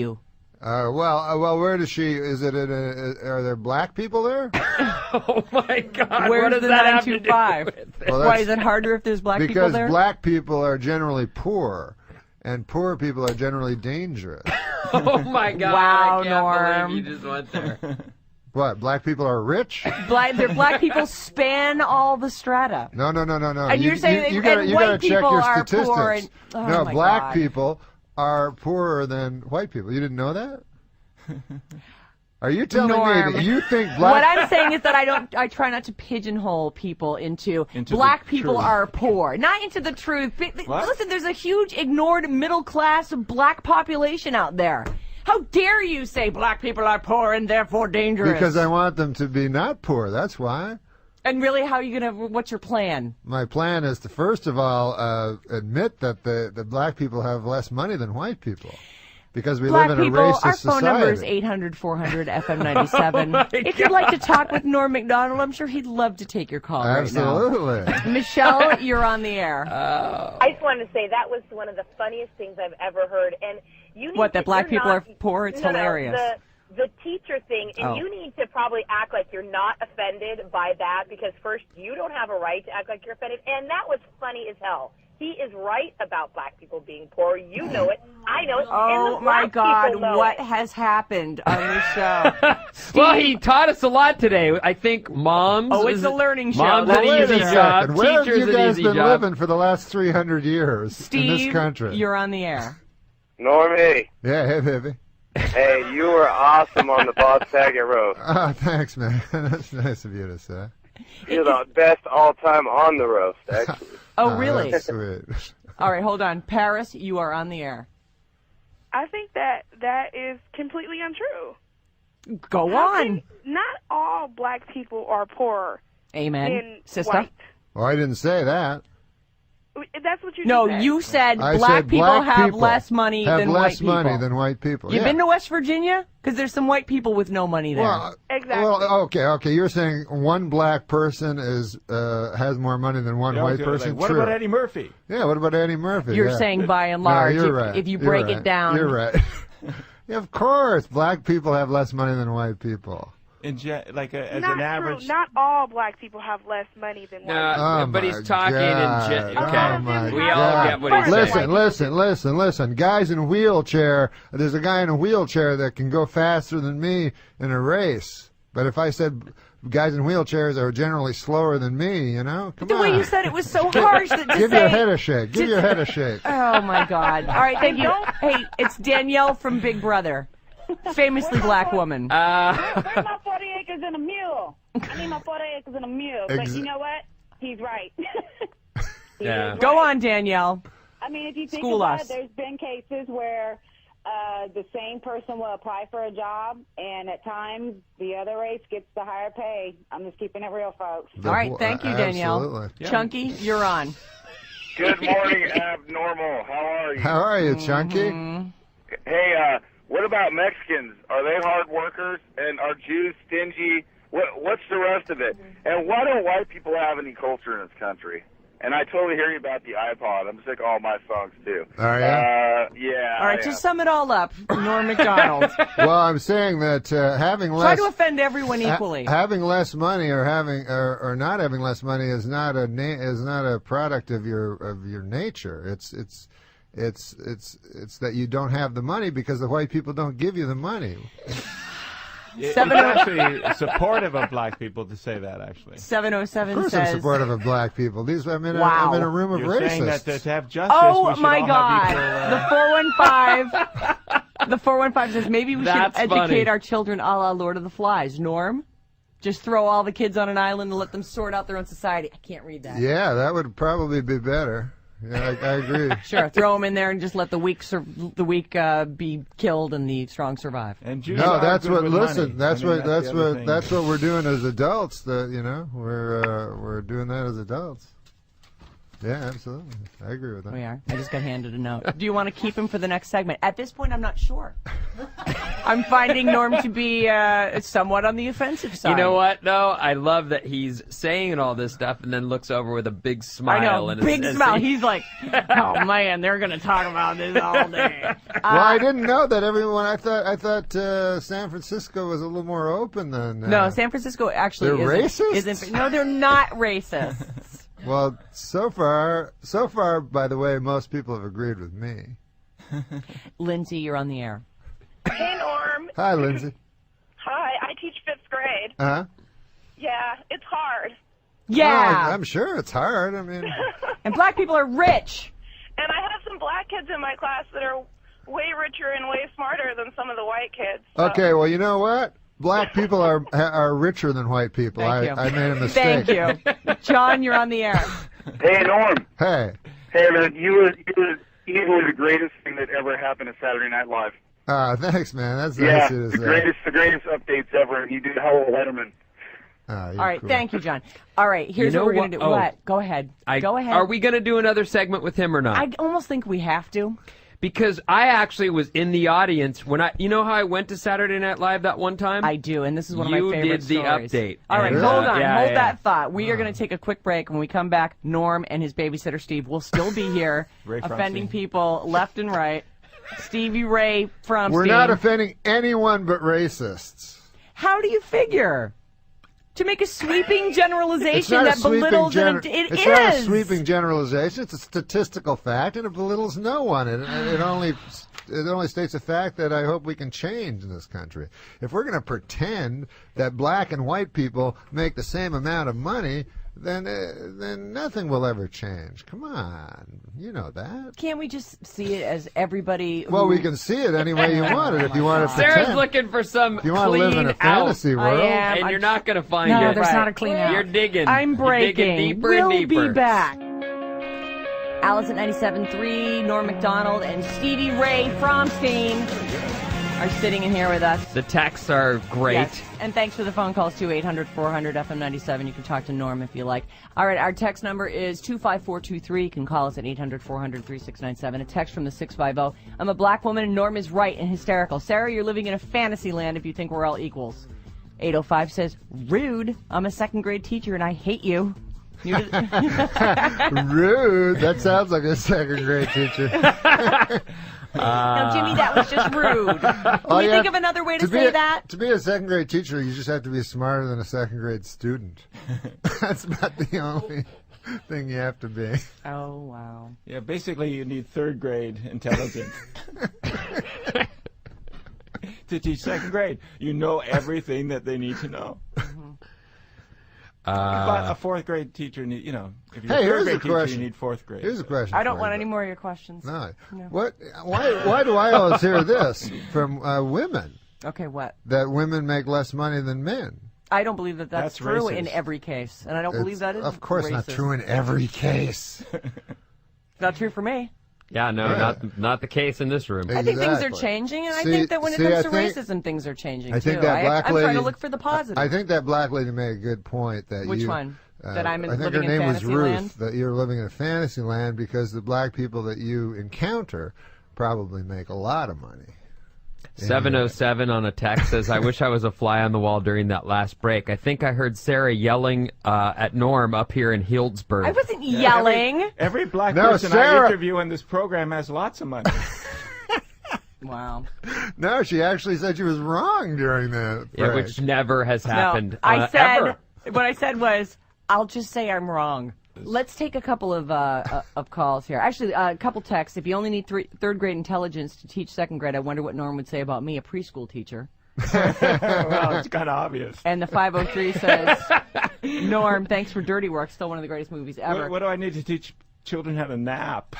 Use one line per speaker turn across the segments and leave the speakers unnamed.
you.
Well, where does she? Is it? Are there black people there?
Oh my God!
Where's
what does
the
that have to do
925?
with it?
Well,
Why is it harder if there's black people
Because
there?
black people are generally poor, and poor people are generally dangerous.
Oh my God!
Wow,
I can't
Norm.
believe you just went there.
What? Black people are rich?
Black people span all the strata.
No.
And you're saying
you
that
gotta
white
check
people
your
are
statistics.
poor and- oh,
no,
my
black
God.
people are poorer than white people. You didn't know that? Are you telling
Norm.
me that you think black?
What I'm saying is that I try not to pigeonhole people into black people
truth.
are poor, not into the truth.
What?
Listen, there's a huge ignored middle class black population out there. How dare you say black people are poor and therefore dangerous?
Because I want them to be not poor. That's why.
And really, how are you gonna? What's your plan?
My plan is to first of all admit that the black people have less money than white people. Because we
Black
live in a
people,
racist
our
society.
phone number is 800-400-FM97. If you'd like to talk with Norm MacDonald, I'm sure he'd love to take your call
Absolutely.
right now. Michelle, you're on the air.
I just wanted to say that was one of the funniest things I've ever heard. And you need
What, that
to,
black
you're
people
not,
are poor? It's
no,
hilarious.
The teacher thing, and you need to probably act like you're not offended by that because first, you don't have a right to act like you're offended, and that was funny as hell. He is right about black people being poor. You know it. I know it.
Oh,
and the
my
black
God.
people know
What
it.
has happened on this show?
Well, he taught us a lot today. I think moms.
Oh, it's a learning show.
Moms
Well,
an
Wait a
easy job.
second. Where have
Teachers
you
an
guys
easy
been
job.
living for the last 300 years
Steve,
in this country?
you're on the air.
Normie,
Yeah, hey, baby.
hey, you were awesome on the Boss Saget roast.
Oh, thanks, man. That's nice of you to say.
You're the best all time on the roast, actually.
Oh, really?
That's sweet.
All right, hold on. Paris, you are on the air.
I think that is completely untrue.
Go on.
Not all black people are poorer
Amen.
than
Sister?
white.
Well, I didn't say that.
That's what you
No,
said.
you said
I
black
said
people
black
have
people
less money
have
than
less
white people.
money than white people.
You've
Yeah.
been to West Virginia? Because there's some white people with no money there.
Well,
Exactly.
Well, okay. You're saying one black person has more money than one white person.
What
True.
about Eddie Murphy?
Yeah. What about Eddie Murphy?
You're
Yeah.
saying by and
No,
large,
you're right.
if you
You're
break
right.
it down.
You're right. Yeah, of course, black people have less money than white people.
As
not
an
true.
average.
Not all black people have less money than white.
Oh,
but he's
my
talking
God.
in
Oh,
okay.
my
We all
God.
get what he's saying.
Listen. Guys in wheelchair. There's a guy in a wheelchair that can go faster than me in a race. But if I said guys in wheelchairs are generally slower than me, come on.
The way you said it was so harsh that to
Give
say.
your head a shake. Give your head a shake.
Oh, my God. All right, thank you. Hey, it's Danielle from Big Brother. Famously black woman.
Where's my 40 acres and a mule? I need my 40 acres and a mule. But you know what? He's right.
Yeah.
Go on, Danielle.
I mean, if you think
School
about
us.
it, there's been cases where the same person will apply for a job, and at times the other race gets the higher pay. I'm just keeping it real, folks.
All right, thank you, Danielle.
Absolutely.
Chunky, you're on.
Good morning, Abnormal. How are you?
How are you, Chunky?
Hey, what about Mexicans? Are they hard workers? And are Jews stingy? What's the rest of it? And why don't white people have any culture in this country? And I totally hear you about the iPod. I'm sick of all my songs, too.
Are you?
Yeah.
All right, just sum it all up, Norm MacDonald.
Well, I'm saying that having
Try
less
to offend everyone equally.
having less money or having or not having less money is not a product of your nature. It's that you don't have the money because the white people don't give you the money.
It's actually supportive of black people to say that, actually.
707
Of course,
says.
I'm supportive of black people. I'm in
Wow.
a room of
You're saying
racists.
that to have justice,
Oh
we should
my
all
God!
have equal,
The 415 says maybe we should
That's
educate
funny.
our children a la Lord of the Flies. Norm, just throw all the kids on an island and let them sort out their own society. I can't read that.
Yeah, that would probably be better. Yeah, I agree.
Sure, throw them in there and just let the weak be killed and the strong survive.
And Jews
No,
are
that's
good
what.
with
Listen,
money.
that's
I mean,
what.
the other thing.
That's what we're doing as adults. We're doing that as adults. Yeah, absolutely. I agree with that.
We are. I just got handed a note. Do you want to keep him for the next segment? At this point, I'm not sure. I'm finding Norm to be somewhat on the offensive side.
You know what, though? I love that he's saying all this stuff and then looks over with a big smile.
I know,
and
big smile. He's like, oh, man, they're going to talk about this all day.
Well, I didn't know that everyone. I thought San Francisco was a little more open than.
No, San Francisco actually
they're racist?
isn't. No, they're not racist.
Well, so far, by the way, most people have agreed with me.
Lindsay, you're on the air.
Hey, Norm.
Hi, Lindsay.
Hi, I teach 5th grade.
Huh?
Yeah, it's hard.
Yeah.
Well, I'm sure it's hard. I mean,
And black people are rich.
And I have some black kids in my class that are way richer and way smarter than some of the white kids. So.
okay. Well, you know what? Black people are richer than white people.
Thank you.
I made a mistake.
Thank you. John, you're on the air.
Hey, Norm.
Hey.
Hey, man, you were easily the greatest thing that ever happened to Saturday Night Live.
Thanks, man. That's
Yeah,
nice of you to say.
the greatest updates ever. You did Hello Letterman.
You're
All right,
cool.
thank you, John. All right, here's
You know
what we're going to do.
what? Oh.
What? Go ahead. Go ahead.
Are we going to do another segment with him or not?
I almost think we have to.
Because I actually was in the audience when you know how I went to Saturday Night Live that one time?
I do, and this is one of my
You
favorite
did the
stories.
update.
All right,
And,
hold on.
yeah,
hold
yeah.
that thought. We are going to take a quick break. When we come back, Norm and his babysitter, Steve, will still be here
Ray
offending
Fromstein.
people left and right. Stevie Ray Fromstein.
We're not offending anyone but racists.
How do you figure? To make a sweeping
It's
generalization
not
that
a sweeping
belittles
gener-
it
It's
is.
not a sweeping generalization. It's a statistical fact, and it belittles no one. It only states a fact that I hope we can change in this country. If we're going to pretend that black and white people make the same amount of money, then nothing will ever change. Come on, you know that.
Can't we just see it as everybody?
Well,
who-
we can see it any way you want it. If you want to
Sarah's
pretend,
looking for some
if you want to live in a fantasy
I
world,
am.
and
I'm-
you're not going to find
No,
it.
there's not a clean out.
You're digging.
I'm
You're digging
breaking.
deeper
We'll
and deeper.
be back. Alice at 97.3, Norm MacDonald, and Stevie Ray Fromstein are sitting in here with us.
The texts are great.
Yes. And thanks for the phone calls, too, 800-400-FM97. You can talk to Norm if you like. All right, our text number is 25423. You can call us at 800-400-3697. A text from the 650. I'm a black woman, and Norm is right and hysterical. Sarah, you're living in a fantasy land if you think we're all equals. 805 says, rude. I'm a second-grade teacher, and I hate you.
rude. That sounds like a second grade teacher.
No, Jimmy, that was just rude. Can you think of another way to say that?
To be a second grade teacher, you just have to be smarter than a second grade student. That's about the only thing you have to be.
Oh, wow.
Yeah, basically you need 3rd grade intelligence. To teach 2nd grade. You know everything that they need to know. But a 4th grade teacher, if you're
Hey,
a
here's
3rd grade
a
teacher,
question.
you need 4th grade.
Here's a question.
I don't
for
want
you.
any more of your questions.
No.
No.
What? Why do I always hear this from women?
Okay, what?
That women make less money than men.
I don't believe that that's
That's
true
racist.
in every case. And I don't believe that is
Of course
racist.
not true in every case.
Not true for me.
Yeah, no,
Yeah.
not the case in this room.
I think things are
Exactly.
changing, and I
See-
think that when it
see,
comes
I
to
think-
racism, things are changing,
I think
too.
that black
I'm
lady.
trying to look for the positive.
I think that black lady made a good point. That
Which
you,
one? That I'm
I think
living
her
in
name was
fantasy
Ruth.
land?
That you're living in a fantasy land because the black people that you encounter probably make a lot of money.
707 on a text says, I wish I was a fly on the wall during that last break. I think I heard Sarah yelling at Norm up here in Healdsburg.
I wasn't yelling.
Every black
No,
person
Sarah-
I interview in this program has lots of money.
Wow.
No, she actually said she was wrong during the break.
Yeah, which never has happened.
No, I said,
ever.
what I said was, I'll just say I'm wrong. Let's take a couple of calls here. Actually, a couple texts. If you only need 3rd grade intelligence to teach 2nd grade, I wonder what Norm would say about me, a preschool teacher.
Well, it's kind of obvious.
And the 503 says, Norm, thanks for Dirty Work. Still one of the greatest movies ever.
What do I need to teach children how to nap?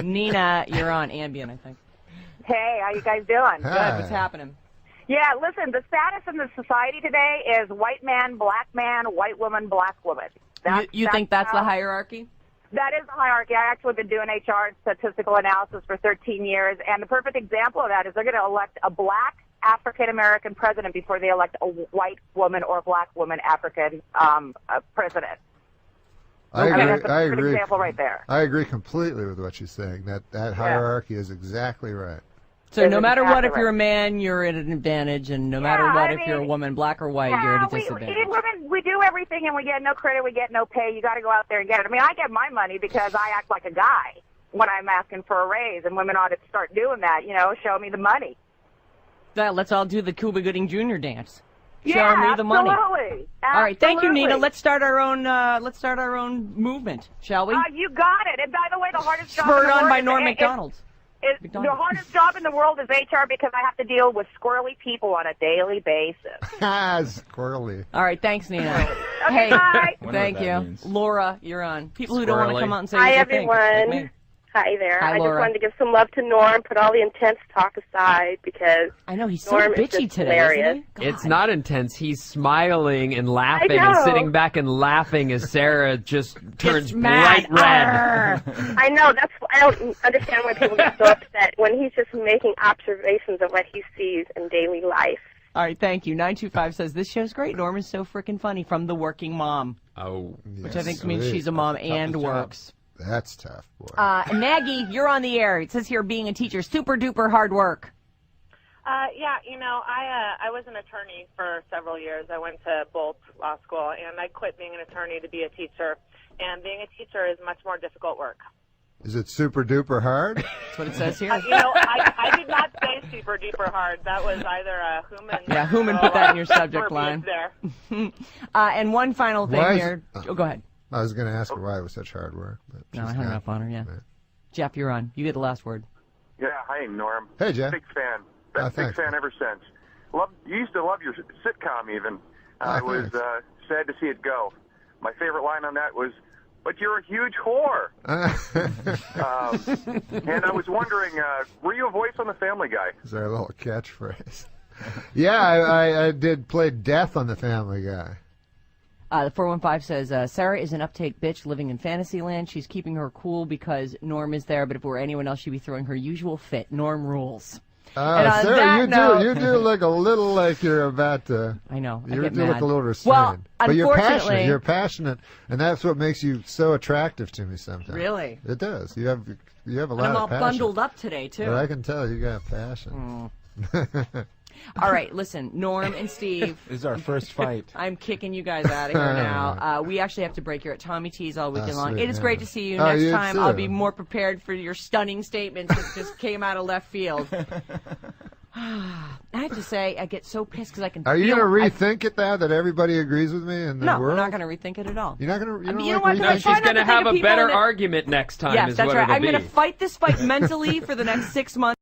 Nina, you're on Ambien, I think.
Hey, how you guys doing?
Hi.
Good, what's happening?
Yeah, listen, the status in the society today is white man, white woman, black woman.
You think that's the
how-
hierarchy?
That is the hierarchy. I actually been doing HR and statistical analysis for 13 years, and the perfect example of that is they're going to elect a black African-American president before they elect a white woman or black woman African president.
I agree.
That's a
I
good
agree.
example right there.
I agree completely with what she's saying. That hierarchy is exactly right.
So no matter what, if
exactly
you're a man, you're at an advantage, and no matter what, if you're a woman, black or white, you're at a disadvantage.
Women, we do everything, and we get no credit, we get no pay. You got to go out there and get it. I mean, I get my money because I act like a guy when I'm asking for a raise, and women ought to start doing that. Show me the money.
Let's all do the Cuba Gooding Jr. dance.
Yeah,
Show me the money.
Absolutely.
All right, thank you, Nina. Let's start our own. Movement, shall we?
You got it. And by the way, the hardest job
Spurred
in the
on
world
by
is-
Norm
is-
MacDonald.
The hardest job in the world is HR because I have to deal with squirrely people on a daily basis.
Squirrely.
All right, thanks, Nina.
Okay,
Hey,
bye.
thank you.
Means.
Laura, you're on. People who don't want to
Squirrely.
come out and say
Hi,
what they think.
everyone.
Like me.
Hi there.
Hi,
I
Laura.
just wanted to give some love to Norm, put all the intense talk aside because
I know, he's so
Norm is
bitchy
just
today,
hilarious.
isn't he?
It's
God.
not intense. He's smiling and laughing
I
and
know.
sitting back and laughing as Sarah just turns
Gets mad.
bright red.
I know. I don't understand why people get so upset when he's just making observations of what he sees in daily life.
All right, thank you. 925 says, this show's great. Norm is so freaking funny, from the working mom,
Oh.
which I think means she's a mom and
job.
works.
That's tough, boy.
Maggie, you're on the air. It says here, being a teacher, super duper hard work.
I was an attorney for several years. I went to Bolt Law School, and I quit being an attorney to be a teacher. And being a teacher is much more difficult work.
Is it super duper hard?
That's what it says here.
I did not say super duper hard. That was either a human.
Yeah, Human put that in your subject
verbiage
line.
There.
And one final thing
Why is-
here. Go ahead.
I was going to ask her why it was such hard work. But
No, I
she's
hung
got-
up on her, yeah. Jeff, you're on. You get the last word.
Yeah, hi, Norm.
Hey, Jeff.
Big fan.
Oh,
Big
thanks.
fan ever since. You used to love your sitcom even. I was
thanks.
sad to see it go. My favorite line on that was, "But you're a huge whore." And I was wondering, were you a voice on The Family Guy?
Is our little catchphrase? Yeah, I did play Death on The Family Guy.
The 415 says, Sarah is an uptight bitch living in Fantasyland. She's keeping her cool because Norm is there, but if it were anyone else, she'd be throwing her usual fit. Norm rules. And on
Sarah,
that note-
you do look a little like you're about to.
I know. I
You
get
do
mad.
look a little restrained.
Well,
but you're passionate.
unfortunately-
You're passionate, and that's what makes you so attractive to me sometimes.
Really?
It does. You have a lot
I'm all
of passion.
bundled up today, too.
But I can tell you got passion.
All right, listen, Norm and Steve.
This is our first fight.
I'm kicking you guys out of here now. We actually have to break here at Tommy T's all weekend long.
sweet,
It is
yeah.
great to see you.
Oh,
Next
you
time,
too.
I'll be more prepared for your stunning statements that just came out of left field. I have to say, I get so pissed because I can
Are you
feel...
going to rethink it now that everybody agrees with me in the
No,
world?
I'm not going to rethink it at all.
You're not going to.
I mean,
You
you know
don't
what,
like
because I
No,
try
she's
not
going to
to think
have
of
a
people
better
in it.
argument next time
Yes,
is
that's
what
right.
it'll
I'm
be.
going to fight this fight mentally for the next 6 months.